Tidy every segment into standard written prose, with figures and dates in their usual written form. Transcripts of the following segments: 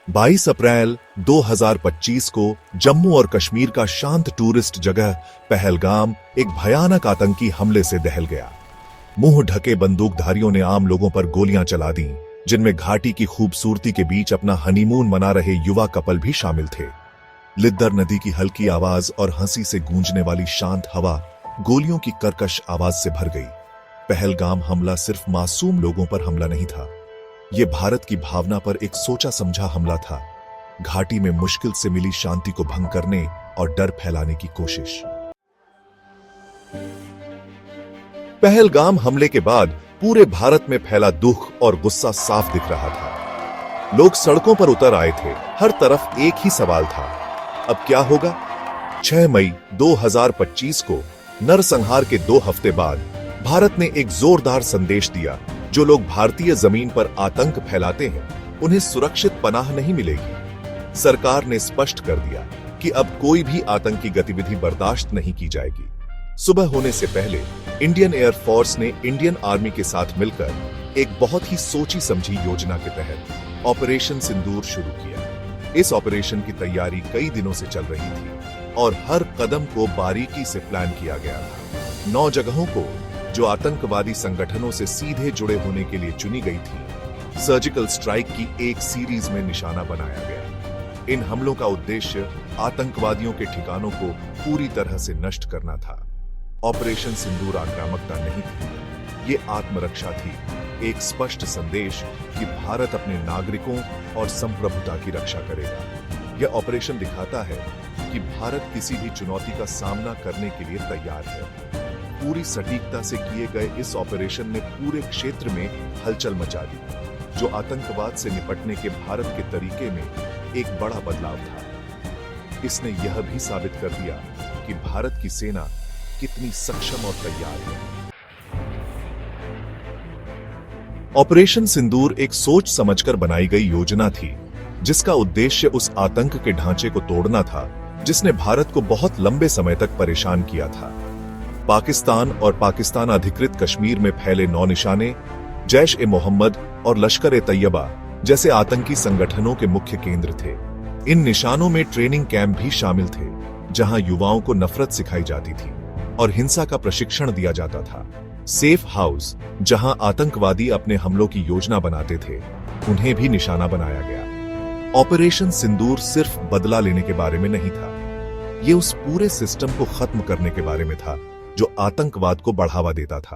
22 अप्रैल 2025 को जम्मू और कश्मीर का शांत टूरिस्ट जगह पहलगाम एक भयानक आतंकी हमले से दहल गया। मुंह ढके बंदूकधारियों ने आम लोगों पर गोलियां चला दी, जिनमें घाटी की खूबसूरती के बीच अपना हनीमून मना रहे युवा कपल भी शामिल थे। लिद्दर नदी की हल्की आवाज और हंसी से गूंजने वाली शांत हवा गोलियों की कर्कश आवाज से भर गई। पहलगाम हमला सिर्फ मासूम लोगों पर हमला नहीं था, ये भारत की भावना पर एक सोचा समझा हमला था। घाटी में मुश्किल से मिली शांति को भंग करने और डर फैलाने की कोशिश। पहलगाम हमले के बाद पूरे भारत में फैला दुख और गुस्सा साफ दिख रहा था। लोग सड़कों पर उतर आए थे, हर तरफ एक ही सवाल था, अब क्या होगा? 6 मई 2025 को नरसंहार के 2 हफ्ते बाद भारत ने एक जोरदार संदेश दिया, जो लोग भारतीय जमीन पर आतंक फैलाते हैं उन्हें सुरक्षित पनाह नहीं मिलेगी। सरकार ने स्पष्ट कर दिया कि अब कोई भी आतंकी गतिविधि बर्दाश्त नहीं की जाएगी। सुबह होने से पहले इंडियन एयर फोर्स ने इंडियन आर्मी के साथ मिलकर एक बहुत ही सोची समझी योजना के तहत ऑपरेशन सिंदूर शुरू किया। इस ऑपरेशन की तैयारी कई दिनों से चल रही थी और हर कदम को बारीकी से प्लान किया गया था। 9 जगहों को जो आतंकवादी संगठनों से सीधे जुड़े होने के लिए चुनी गई थी, सर्जिकल स्ट्राइक की एक सीरीज में निशाना बनाया गया। इन हमलों का उद्देश्य आतंकवादियों के ठिकानों को पूरी तरह से नष्ट करना था। ऑपरेशन सिंदूर आक्रामकता नहीं थी, ये आत्मरक्षा थी, एक स्पष्ट संदेश कि भारत अपने नागरिकों और संप्रभुता की रक्षा करेगा। यह ऑपरेशन दिखाता है कि भारत किसी भी चुनौती का सामना करने के लिए तैयार है। पूरी सटीकता से किए गए इस ऑपरेशन ने पूरे क्षेत्र में हलचल मचा दी, जो आतंकवाद से निपटने के भारत के तरीके में एक बड़ा बदलाव था। इसने यह भी साबित कर दिया कि भारत की सेना कितनी सक्षम और तैयार है। ऑपरेशन सिंदूर एक सोच समझकर बनाई गई योजना थी, जिसका उद्देश्य उस आतंक के ढांचे को तोड़ना था जिसने भारत को बहुत लंबे समय तक परेशान किया था। पाकिस्तान और पाकिस्तान अधिकृत कश्मीर में फैले 9 निशाने जैश-ए-मोहम्मद और लश्कर-ए-तैयबा जैसे आतंकी संगठनों के मुख्य केंद्र थे। इन निशानों में ट्रेनिंग कैंप भी शामिल थे, जहां युवाओं को नफरत सिखाई जाती थी और हिंसा का प्रशिक्षण दिया जाता था। सेफ हाउस, जहां आतंकवादी अपने हमलों की योजना बनाते थे, उन्हें भी निशाना बनाया गया। ऑपरेशन सिंदूर सिर्फ बदला लेने के बारे में नहीं था, ये उस पूरे सिस्टम को खत्म करने के बारे में था जो आतंकवाद को बढ़ावा देता था।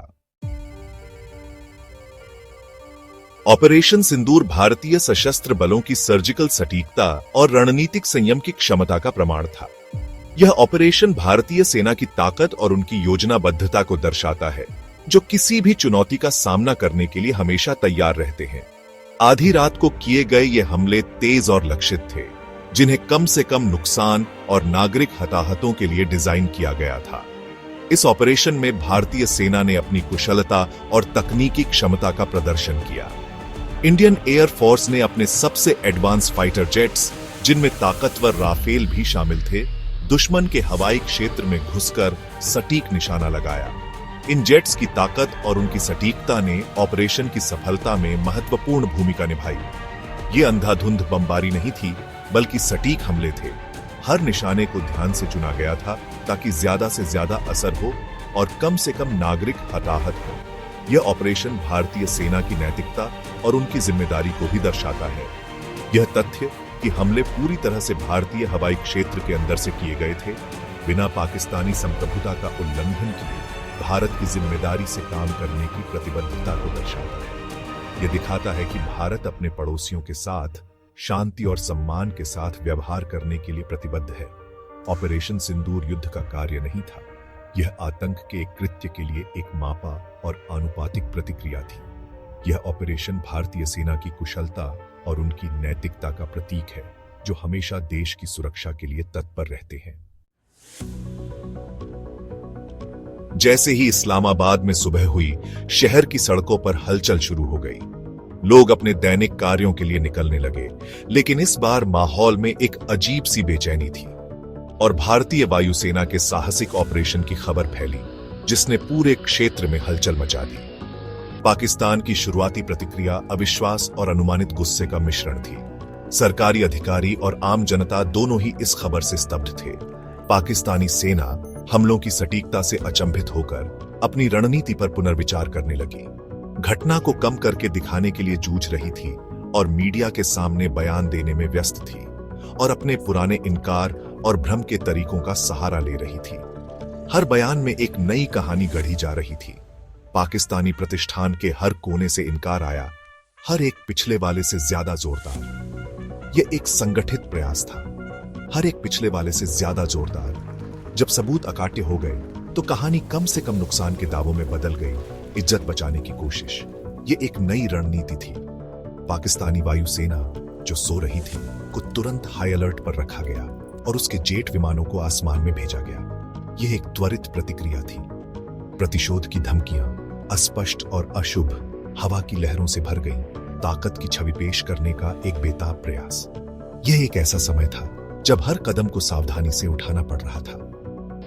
ऑपरेशन सिंदूर भारतीय सशस्त्र बलों की सर्जिकल सटीकता और रणनीतिक संयम की क्षमता का प्रमाण था। यह ऑपरेशन भारतीय सेना की ताकत और उनकी योजनाबद्धता को दर्शाता है, जो किसी भी चुनौती का सामना करने के लिए हमेशा तैयार रहते हैं। आधी रात को किए गए ये हमले तेज और लक्षित थे, जिन्हें कम से कम नुकसान और नागरिक हताहतों के लिए डिजाइन किया गया था। इस ऑपरेशन में भारतीय सेना ने अपनी कुशलता और तकनीकी क्षमता का प्रदर्शन किया। इंडियन एयर फोर्स ने अपने सबसे एडवांस फाइटर जेट्स, जिनमें ताकतवर राफेल भी शामिल थे, दुश्मन के हवाई क्षेत्र में घुसकर सटीक निशाना लगाया। इन जेट्स की ताकत और उनकी सटीकता ने ऑपरेशन की सफलता में महत्वपूर्ण भूमिका निभाई। ये अंधाधुंध बमबारी नहीं थी, बल्कि सटीक हमले थे। हर निशाने को ध्यान से चुना गया था ताकि ज्यादा से ज्यादा असर हो और कम से कम नागरिक हताहत हो। यह ऑपरेशन भारतीय सेना की नैतिकता और उनकी जिम्मेदारी को भी दर्शाता है। यह तथ्य कि हमले पूरी तरह से भारतीय हवाई क्षेत्र के अंदर से किए गए थे, बिना पाकिस्तानी संप्रभुता का उल्लंघन किए, भारत की जिम्मेदारी से काम करने की प्रतिबद्धता को दर्शाता है। यह दिखाता है कि भारत अपने पड़ोसियों के साथ शांति और सम्मान के साथ व्यवहार करने के लिए प्रतिबद्ध है। ऑपरेशन सिंदूर युद्ध का कार्य नहीं था, यह आतंक के एक कृत्य के लिए एक मापा और आनुपातिक प्रतिक्रिया थी। यह ऑपरेशन भारतीय सेना की कुशलता और उनकी नैतिकता का प्रतीक है, जो हमेशा देश की सुरक्षा के लिए तत्पर रहते हैं। जैसे ही इस्लामाबाद में सुबह हुई, शहर की सड़कों पर हलचल शुरू हो गई। लोग अपने दैनिक कार्यों के लिए निकलने लगे, लेकिन इस बार माहौल में एक अजीब सी बेचैनी थी और भारतीय वायुसेना के साहसिक ऑपरेशन की खबर फैली, जिसने पूरे क्षेत्र में हलचल मचा दी। पाकिस्तान की शुरुआती प्रतिक्रिया अविश्वास और अनुमानित गुस्से का मिश्रण थी। सरकारी अधिकारी और आम जनता दोनों ही इस खबर से स्तब्ध थे। पाकिस्तानी सेना हमलों की सटीकता से अचंभित होकर अपनी रणनीति पर पुनर्विचार करने लगी। घटना को कम करके दिखाने के लिए जूझ रही थी और मीडिया के सामने बयान देने में व्यस्त थी और अपने पुराने इनकार और भ्रम के तरीकों का सहारा ले रही थी। हर बयान में एक नई कहानी गढ़ी जा रही थी। पाकिस्तानी प्रतिष्ठान के हर कोने से इनकार आया, हर एक पिछले वाले से ज्यादा जोरदार। यह एक संगठित प्रयास था, हर एक पिछले वाले से ज्यादा जोरदार। जब सबूत अकाट्य हो गए तो कहानी कम से कम नुकसान के दावों में बदल गई। इज्जत बचाने की कोशिश, यह एक नई रणनीति थी। पाकिस्तानी वायुसेना जो सो रही थी को तुरंत हाई अलर्ट पर रखा गया और उसके जेट विमानों को आसमान में भेजा गया। यह एक त्वरित प्रतिक्रिया थी। प्रतिशोध की धमकियां अस्पष्ट और अशुभ हवा की लहरों से भर गईं। ताकत की छवि पेश करने का एक बेताब प्रयास। यह एक ऐसा समय था जब हर कदम को सावधानी से उठाना पड़ रहा था।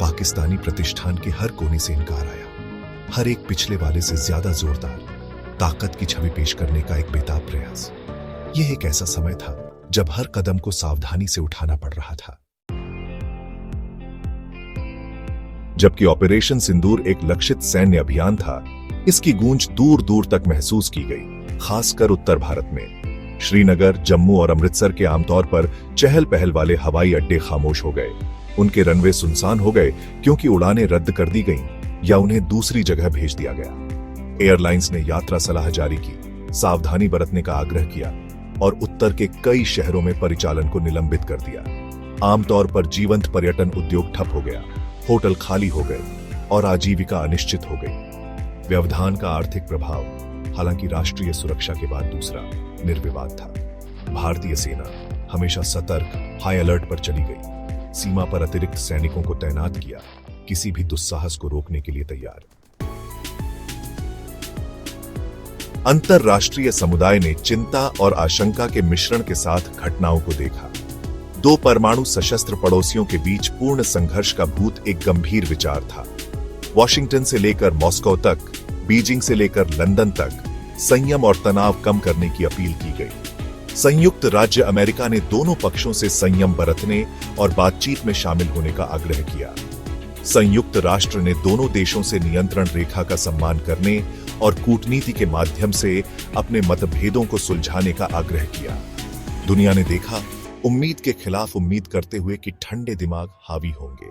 पाकिस्तानी प्रतिष्ठान के हर कोने से इनकार आया, हर एक पिछले वाले से ज्यादा जोरदार। ताकत की छवि पेश करने का एक बेताब प्रयास। यह एक ऐसा समय था जब हर कदम को सावधानी से उठाना पड़ रहा था। जबकि ऑपरेशन सिंदूर एक लक्षित सैन्य अभियान था, इसकी गूंज दूर दूर तक महसूस की गई, खासकर उत्तर भारत में। श्रीनगर, जम्मू और अमृतसर के आमतौर पर चहल पहल वाले हवाई अड्डे खामोश हो गए। उनके रनवे सुनसान हो गए क्योंकि उड़ानें रद्द कर दी गईं या उन्हें दूसरी जगह भेज दिया गया। एयरलाइंस ने यात्रा सलाह जारी की, सावधानी बरतने का आग्रह किया और उत्तर के कई शहरों में परिचालन को निलंबित कर दिया। आमतौर पर जीवंत पर्यटन उद्योग ठप हो गया, होटल खाली हो गए और आजीविका अनिश्चित हो गई। व्यवधान का आर्थिक प्रभाव, हालांकि राष्ट्रीय सुरक्षा के बाद दूसरा, निर्विवाद था। भारतीय सेना हमेशा सतर्क, हाई अलर्ट पर चली गई। सीमा पर अतिरिक्त सैनिकों को तैनात किया, किसी भी दुस्साहस को रोकने के लिए तैयार। अंतरराष्ट्रीय समुदाय ने चिंता और आशंका के मिश्रण के साथ घटनाओं को देखा। दो परमाणु सशस्त्र पड़ोसियों के बीच पूर्ण संघर्ष का भूत एक गंभीर विचार था। वॉशिंगटन से लेकर मॉस्को तक, बीजिंग से लेकर लंदन तक संयम और तनाव कम करने की अपील की गई। संयुक्त राज्य अमेरिका ने दोनों पक्षों से संयम बरतने और बातचीत में शामिल होने का आग्रह किया। संयुक्त राष्ट्र ने दोनों देशों से नियंत्रण रेखा का सम्मान करने और कूटनीति के माध्यम से अपने मतभेदों को सुलझाने का आग्रह किया। दुनिया ने देखा, उम्मीद के खिलाफ उम्मीद करते हुए कि ठंडे दिमाग हावी होंगे।